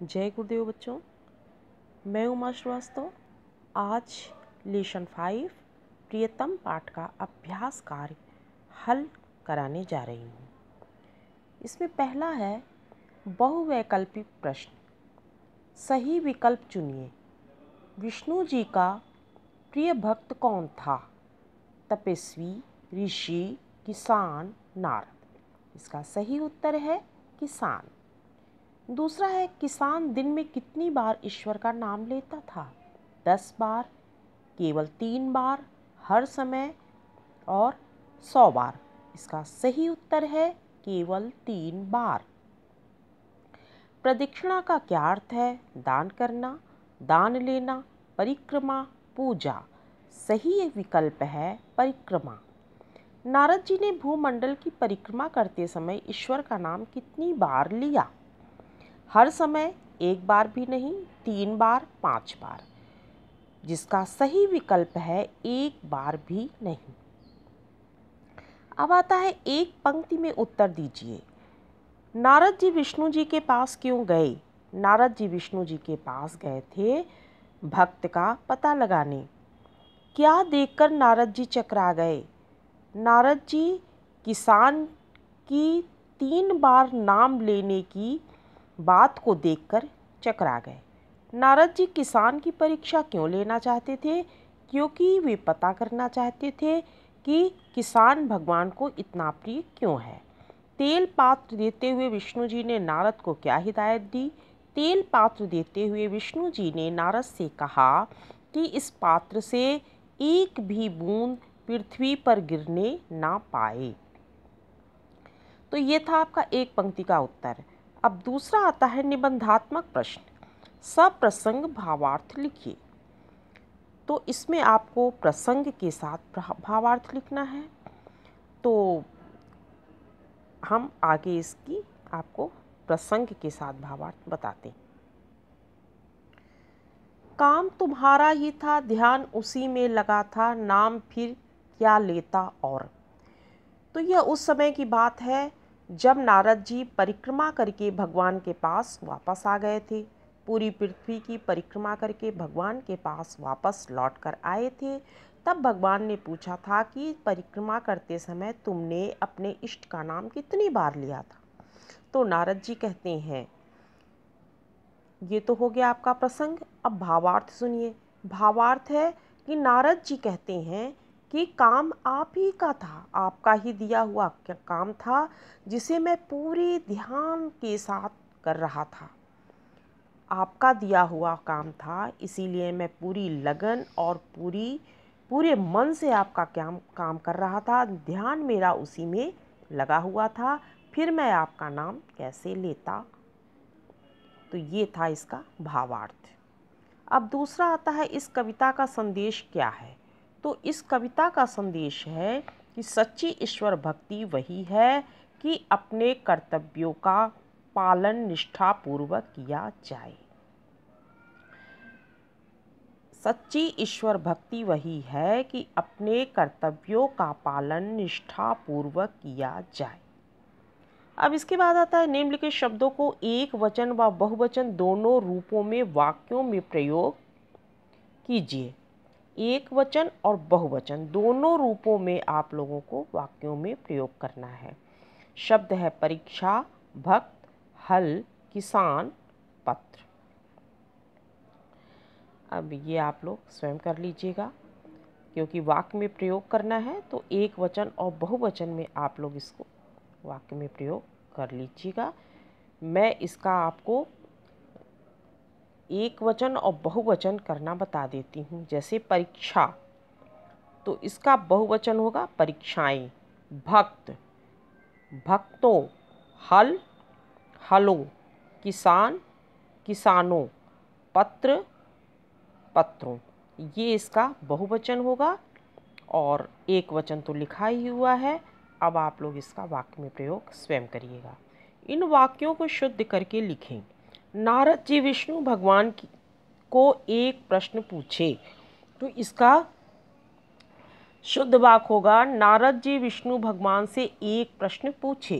जय गुरुदेव बच्चों, मैं उमा श्रीवास्तव आज लेसन 5 प्रियतम पाठ का अभ्यास कार्य हल कराने जा रही हूँ। इसमें पहला है बहुवैकल्पिक प्रश्न। सही विकल्प चुनिए। विष्णु जी का प्रिय भक्त कौन था? तपस्वी, ऋषि, किसान, नारद। इसका सही उत्तर है किसान। दूसरा है किसान दिन में कितनी बार ईश्वर का नाम लेता था? 10 बार, केवल 3 बार, हर समय और 100 बार। इसका सही उत्तर है केवल 3 बार। प्रदक्षिणा का क्या अर्थ है? दान करना, दान लेना, परिक्रमा, पूजा। सही विकल्प है परिक्रमा। नारद जी ने भूमंडल की परिक्रमा करते समय ईश्वर का नाम कितनी बार लिया? हर समय, 1 बार भी नहीं, 3 बार, 5 बार। जिसका सही विकल्प है 1 बार भी नहीं। अब आता है एक पंक्ति में उत्तर दीजिए। नारद जी विष्णु जी के पास क्यों गए? नारद जी विष्णु जी के पास गए थे भक्त का पता लगाने। क्या देखकर नारद जी चकरा गए? नारद जी किसान की 3 बार नाम लेने की बात को देखकर चकरा गए। नारद जी किसान की परीक्षा क्यों लेना चाहते थे? क्योंकि वे पता करना चाहते थे कि किसान भगवान को इतना प्रिय क्यों है। तेल पात्र देते हुए विष्णु जी ने नारद को क्या हिदायत दी? तेल पात्र देते हुए विष्णु जी ने नारद से कहा कि इस पात्र से एक भी बूंद पृथ्वी पर गिरने ना पाए। तो ये था आपका एक पंक्ति का उत्तर। अब दूसरा आता है निबंधात्मक प्रश्न। सप्रसंग भावार्थ लिखिए। तो इसमें आपको प्रसंग के साथ भावार्थ लिखना है। तो हम आगे इसकी आपको प्रसंग के साथ भावार्थ बताते हैं। काम तुम्हारा ही था, ध्यान उसी में लगा था, नाम फिर क्या लेता और। तो यह उस समय की बात है जब नारद जी परिक्रमा करके भगवान के पास वापस आ गए थे। पूरी पृथ्वी की परिक्रमा करके भगवान के पास वापस लौट कर आए थे। तब भगवान ने पूछा था कि परिक्रमा करते समय तुमने अपने इष्ट का नाम कितनी बार लिया था? तो नारद जी कहते हैं, ये तो हो गया आपका प्रसंग। अब भावार्थ सुनिए। भावार्थ है कि नारद जी कहते हैं कि काम आप ही का था, आपका ही दिया हुआ काम था जिसे मैं पूरे ध्यान के साथ कर रहा था। आपका दिया हुआ काम था, इसीलिए मैं पूरी लगन और पूरे मन से आपका काम कर रहा था। ध्यान मेरा उसी में लगा हुआ था, फिर मैं आपका नाम कैसे लेता। तो ये था इसका भावार्थ। अब दूसरा आता है इस कविता का संदेश क्या है? तो इस कविता का संदेश है कि सच्ची ईश्वर भक्ति वही है कि अपने कर्तव्यों का पालन निष्ठापूर्वक किया जाए। सच्ची ईश्वर भक्ति वही है कि अपने कर्तव्यों का पालन निष्ठापूर्वक किया जाए। अब इसके बाद आता है निम्नलिखित शब्दों को एक वचन व बहुवचन दोनों रूपों में वाक्यों में प्रयोग कीजिए। एक वचन और बहुवचन दोनों रूपों में आप लोगों को वाक्यों में प्रयोग करना है। शब्द है परीक्षा, भक्त, हल, किसान, पत्र। अब ये आप लोग स्वयं कर लीजिएगा, क्योंकि वाक्य में प्रयोग करना है तो एक वचन और बहुवचन में आप लोग इसको वाक्य में प्रयोग कर लीजिएगा। मैं इसका आपको एक वचन और बहुवचन करना बता देती हूँ। जैसे परीक्षा, तो इसका बहुवचन होगा परीक्षाएं। भक्त, भक्तों। हल, हलों। किसान, किसानों। पत्र, पत्रों। ये इसका बहुवचन होगा और एक वचन तो लिखा ही हुआ है। अब आप लोग इसका वाक्य में प्रयोग स्वयं करिएगा। इन वाक्यों को शुद्ध करके लिखें। नारद जी विष्णु भगवान को एक प्रश्न पूछे। तो इसका शुद्ध वाक्य होगा नारद जी विष्णु भगवान से एक प्रश्न पूछे।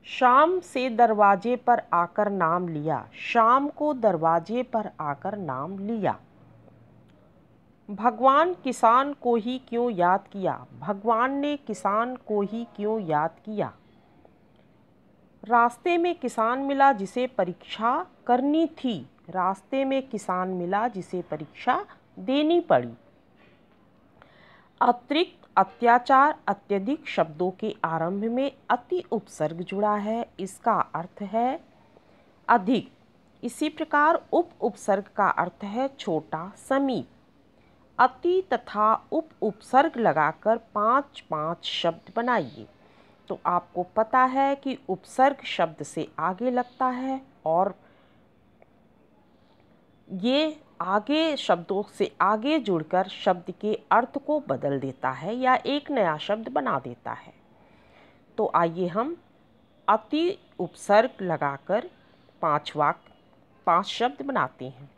शाम से दरवाजे पर आकर नाम लिया, शाम को दरवाजे पर आकर नाम लिया। भगवान किसान को ही क्यों याद किया, भगवान ने किसान को ही क्यों याद किया। रास्ते में किसान मिला जिसे परीक्षा करनी थी, रास्ते में किसान मिला जिसे परीक्षा देनी पड़ी। अतिरिक्त, अत्याचार, अत्यधिक शब्दों के आरंभ में अति उपसर्ग जुड़ा है, इसका अर्थ है अधिक। इसी प्रकार उप उपसर्ग का अर्थ है छोटा, समीप। अति तथा उप उपसर्ग लगाकर 5-5 शब्द बनाइए। तो आपको पता है कि उपसर्ग शब्द से आगे लगता है और ये आगे शब्दों से आगे जुड़कर शब्द के अर्थ को बदल देता है या एक नया शब्द बना देता है। तो आइए हम अति उपसर्ग लगाकर 5 शब्द बनाते हैं।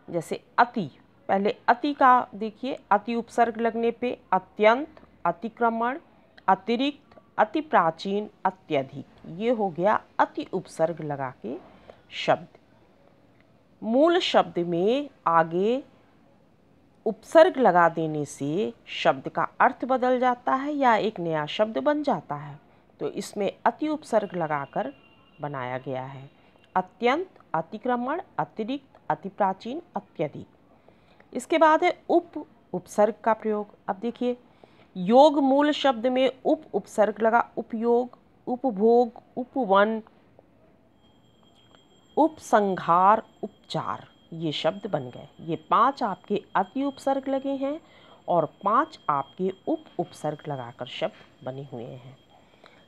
जैसे अति, पहले अति का देखिए, अति उपसर्ग लगने पे अत्यंत, अतिक्रमण, अतिरिक्त, अति प्राचीन, अत्यधिक, ये हो गया अति उपसर्ग लगा के शब्द। मूल शब्द में आगे उपसर्ग लगा देने से शब्द का अर्थ बदल जाता है या एक नया शब्द बन जाता है, तो इसमें अति उपसर्ग लगाकर बनाया गया है। अत्यंत, अतिक्रमण, अतिरिक्त, अति प्राचीन, अत्यधिक। इसके बाद है उप उपसर्ग का प्रयोग। अब देखिए, योग मूल शब्द में उप उपसर्ग लगा, उपयोग, उपभोग, उपवन, उपसंहार, उपचार, ये शब्द बन गए। ये 5 आपके अति उपसर्ग लगे हैं और 5 आपके उप उपसर्ग लगाकर शब्द बने हुए हैं।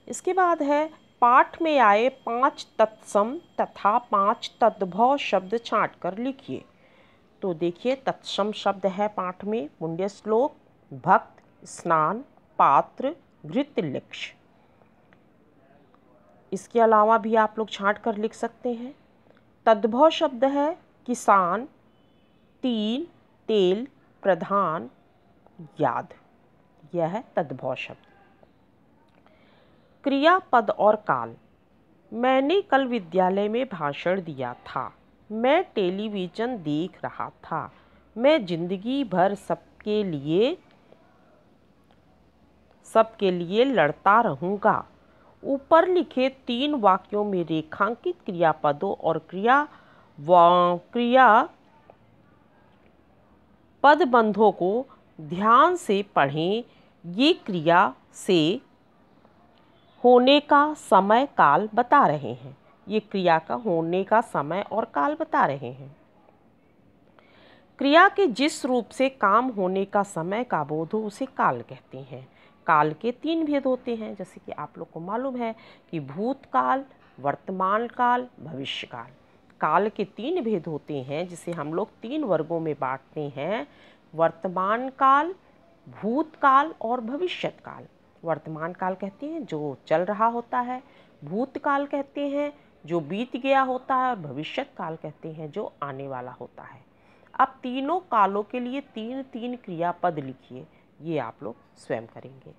इसके बाद है पाठ में आए 5 तत्सम तथा 5 तद्भव शब्द छांट कर लिखिए। तो देखिए, तत्सम शब्द है पाठ में पुण्य श्लोक, भक्त, स्नान, पात्र, घृत, लक्ष्य। इसके अलावा भी आप लोग छांट कर लिख सकते हैं। तद्भव शब्द है किसान, तीन, तेल, प्रधान, याद, यह है तद्भव शब्द। क्रिया, पद और काल। मैंने कल विद्यालय में भाषण दिया था, मैं टेलीविज़न देख रहा था, मैं जिंदगी भर सबके लिए लड़ता रहूँगा। ऊपर लिखे 3 वाक्यों में रेखांकित क्रियापदों और क्रिया पदबंधों को ध्यान से पढ़ें। ये क्रिया से होने का समय काल बता रहे हैं, ये क्रिया का होने का समय और काल बता रहे हैं। क्रिया के जिस रूप से काम होने का समय का बोध हो उसे काल कहते हैं। काल के 3 भेद होते हैं, जैसे कि आप लोग को मालूम है कि भूतकाल, वर्तमान काल, भविष्य काल। काल के 3 भेद होते हैं जिसे हम लोग 3 वर्गों में बांटते हैं, वर्तमान काल, भूतकाल और भविष्यत काल। वर्तमान काल कहते हैं जो चल रहा होता है, भूतकाल कहते हैं जो बीत गया होता है और भविष्यत काल कहते हैं जो आने वाला होता है। अब तीनों कालों के लिए 3-3 क्रियापद लिखिए, ये आप लोग स्वयं करेंगे।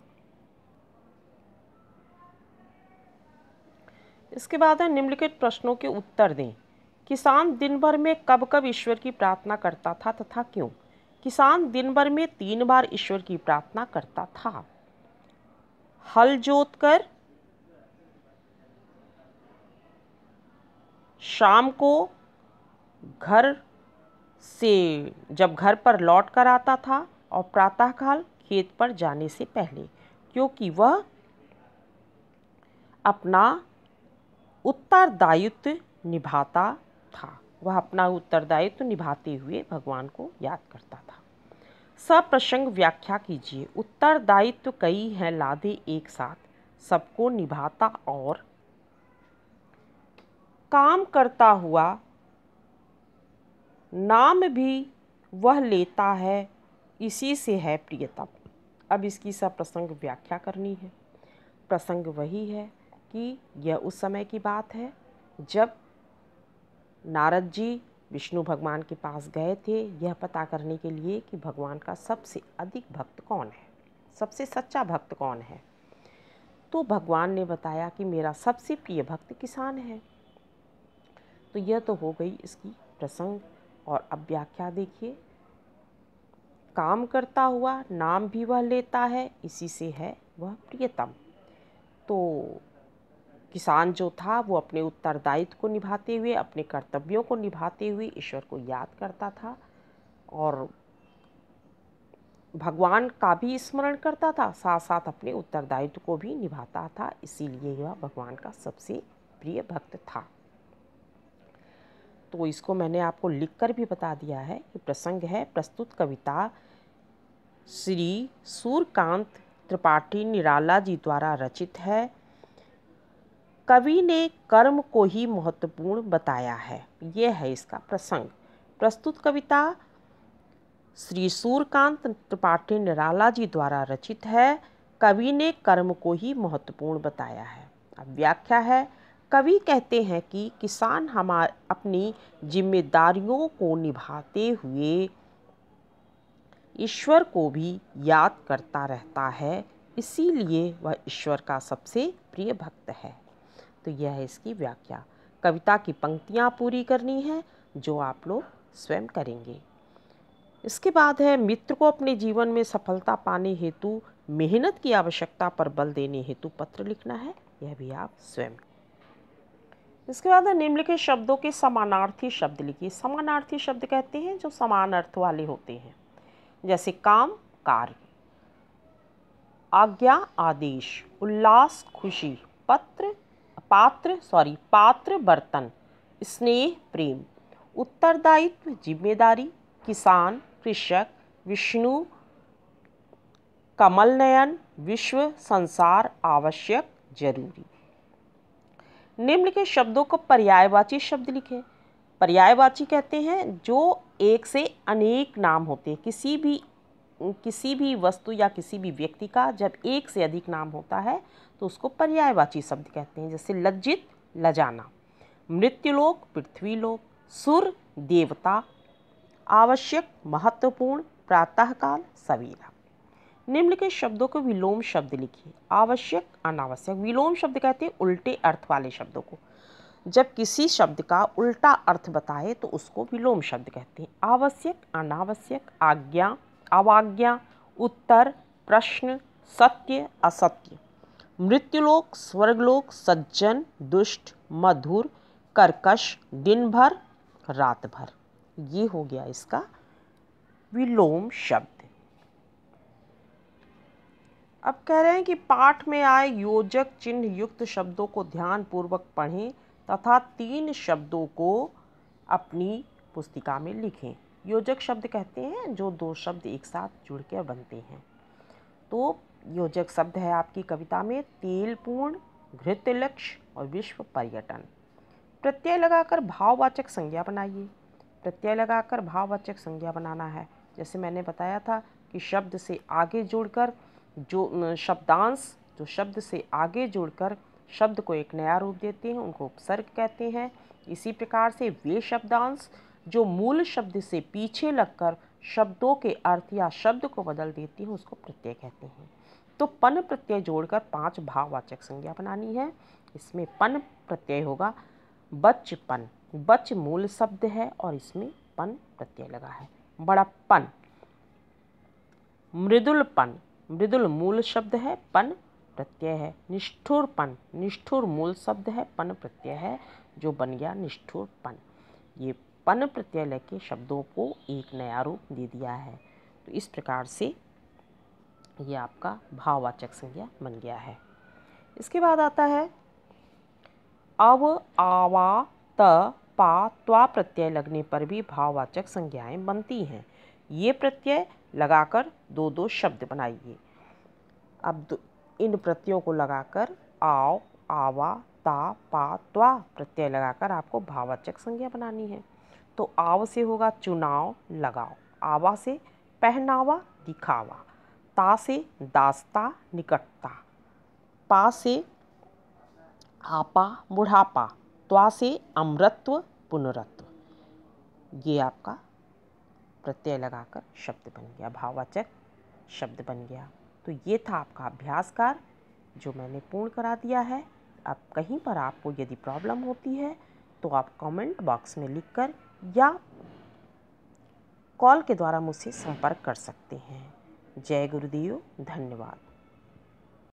इसके बाद है निम्नलिखित प्रश्नों के उत्तर दें। किसान दिन भर में कब कब ईश्वर की प्रार्थना करता था तथा क्यों? किसान दिन भर में 3 बार ईश्वर की प्रार्थना करता था। हल जोतकर, शाम को जब घर पर लौट कर आता था और प्रातःकाल खेत पर जाने से पहले, क्योंकि वह अपना उत्तरदायित्व निभाता था। वह अपना उत्तरदायित्व निभाते हुए भगवान को याद करता था। सप्रसंग व्याख्या कीजिए। उत्तरदायित्व कई हैं लादे एक साथ, सबको निभाता और काम करता हुआ, नाम भी वह लेता है, इसी से है प्रियतम। अब इसकी सप्रसंग व्याख्या करनी है। प्रसंग वही है कि यह उस समय की बात है जब नारद जी विष्णु भगवान के पास गए थे यह पता करने के लिए कि भगवान का सबसे अधिक भक्त कौन है, सबसे सच्चा भक्त कौन है। तो भगवान ने बताया कि मेरा सबसे प्रिय भक्त किसान है। तो यह तो हो गई इसकी प्रसंग। और अब व्याख्या देखिए। काम करता हुआ नाम भी वह लेता है, इसी से है वह प्रियतम। तो किसान जो था वो अपने उत्तरदायित्व को निभाते हुए, अपने कर्तव्यों को निभाते हुए ईश्वर को याद करता था और भगवान का भी स्मरण करता था, साथ साथ अपने उत्तरदायित्व को भी निभाता था। इसीलिए यह भगवान का सबसे प्रिय भक्त था। तो इसको मैंने आपको लिखकर भी बता दिया है। ये प्रसंग है। प्रस्तुत कविता श्री सूर्यकांत त्रिपाठी निराला जी द्वारा रचित है। कवि ने कर्म को ही महत्वपूर्ण बताया है। यह है इसका प्रसंग। प्रस्तुत कविता श्री सूर्यकांत त्रिपाठी निराला जी द्वारा रचित है। कवि ने कर्म को ही महत्वपूर्ण बताया है। अब व्याख्या है। कवि कहते हैं कि किसान अपनी जिम्मेदारियों को निभाते हुए ईश्वर को भी याद करता रहता है, इसीलिए वह ईश्वर का सबसे प्रिय भक्त है। तो यह है इसकी व्याख्या। कविता की पंक्तियाँ पूरी करनी है जो आप लोग स्वयं करेंगे। इसके बाद है मित्र को अपने जीवन में सफलता पाने हेतु मेहनत की आवश्यकता पर बल देने हेतु पत्र लिखना है। यह भी आप स्वयं। इसके बाद है निम्नलिखित शब्दों के समानार्थी शब्द लिखिए। समानार्थी शब्द कहते हैं जो समान अर्थ वाले होते हैं, जैसे काम कार्य, आज्ञा आदेश, उल्लास खुशी, पात्र बर्तन, स्नेह प्रेम, उत्तरदायित्व जिम्मेदारी, किसान कृषक, विष्णु कमल नयन, विश्व संसार आवश्यक जरूरी। निम्न के शब्दों को पर्यायवाची शब्द लिखें। पर्यायवाची कहते हैं जो एक से अनेक नाम होते हैं। किसी भी वस्तु या किसी भी व्यक्ति का जब एक से अधिक नाम होता है तो उसको पर्यायवाची शब्द कहते हैं। जैसे लज्जित लजाना, मृत्युलोक पृथ्वीलोक, सुर देवता, आवश्यक महत्वपूर्ण, प्रातःकाल सवेरा। निम्न के शब्दों को विलोम शब्द लिखिए। आवश्यक अनावश्यक। विलोम शब्द कहते हैं उल्टे अर्थ वाले शब्दों को। जब किसी शब्द का उल्टा अर्थ बताए तो उसको विलोम शब्द कहते हैं। आवश्यक अनावश्यक, आज्ञा अवाज्ञा, उत्तर प्रश्न, सत्य असत्य, मृत्युलोक स्वर्गलोक, सज्जन दुष्ट, मधुर कर्कश, दिन भर रात भर। ये हो गया इसका विलोम शब्द। अब कह रहे हैं कि पाठ में आए योजक चिन्ह युक्त शब्दों को ध्यान पूर्वक पढ़ें तथा 3 शब्दों को अपनी पुस्तिका में लिखें। योजक शब्द कहते हैं जो 2 शब्द एक साथ जुड़ कर बनते हैं। तो योजक शब्द है आपकी कविता में तेलपूर्ण, घृतलक्ष्य और विश्व पर्यटन। प्रत्यय लगाकर भाववाचक संज्ञा बनाइए। प्रत्यय लगाकर भाववाचक संज्ञा बनाना है। जैसे मैंने बताया था कि शब्द से आगे जोड़कर जो शब्दांश जो शब्द से आगे जोड़कर शब्द को एक नया रूप देते हैं उनको उपसर्ग कहते हैं। इसी प्रकार से वे शब्दांश जो मूल शब्द से पीछे लगकर शब्दों के अर्थ या शब्द को बदल देती हैं उसको प्रत्यय कहते हैं। तो पन प्रत्यय जोड़कर 5 भाववाचक संज्ञा बनानी है। इसमें पन प्रत्यय होगा बचपन। बच मूल शब्द है और इसमें पन प्रत्यय लगा है। बड़प्पन, मृदुलपन, मृदुल मूल शब्द है, पन प्रत्यय है। निष्ठुरपन, निष्ठुर मूल शब्द है, पन प्रत्यय है, जो बन गया निष्ठुरपन। ये पन प्रत्यय लेके शब्दों को एक नया रूप दे दिया है। तो इस प्रकार से ये आपका भाववाचक संज्ञा बन गया है। इसके बाद आता है अव आवा त पा त्वा प्रत्यय लगने पर भी भाववाचक संज्ञाएं बनती हैं। ये प्रत्यय लगाकर 2-2 शब्द बनाइए। अब इन प्रत्ययों को लगाकर आव, आवा, ता, पा, त्वा प्रत्यय लगाकर आपको भाववाचक संज्ञा बनानी है। तो आव से होगा चुनाव लगाओ, आवा से पहनावा दिखावा, ता से दास्ता निकटता, पा से आपा बुढ़ापा, त्वा से अमृतत्व पुनरत्व। ये आपका प्रत्यय लगाकर शब्द बन गया, भाववाचक शब्द बन गया। तो ये था आपका अभ्यास कार्य। जो मैंने पूर्ण करा दिया है। अब कहीं पर आपको यदि प्रॉब्लम होती है तो आप कमेंट बॉक्स में लिखकर या कॉल के द्वारा मुझसे संपर्क कर सकते हैं। जय गुरुदेव, धन्यवाद।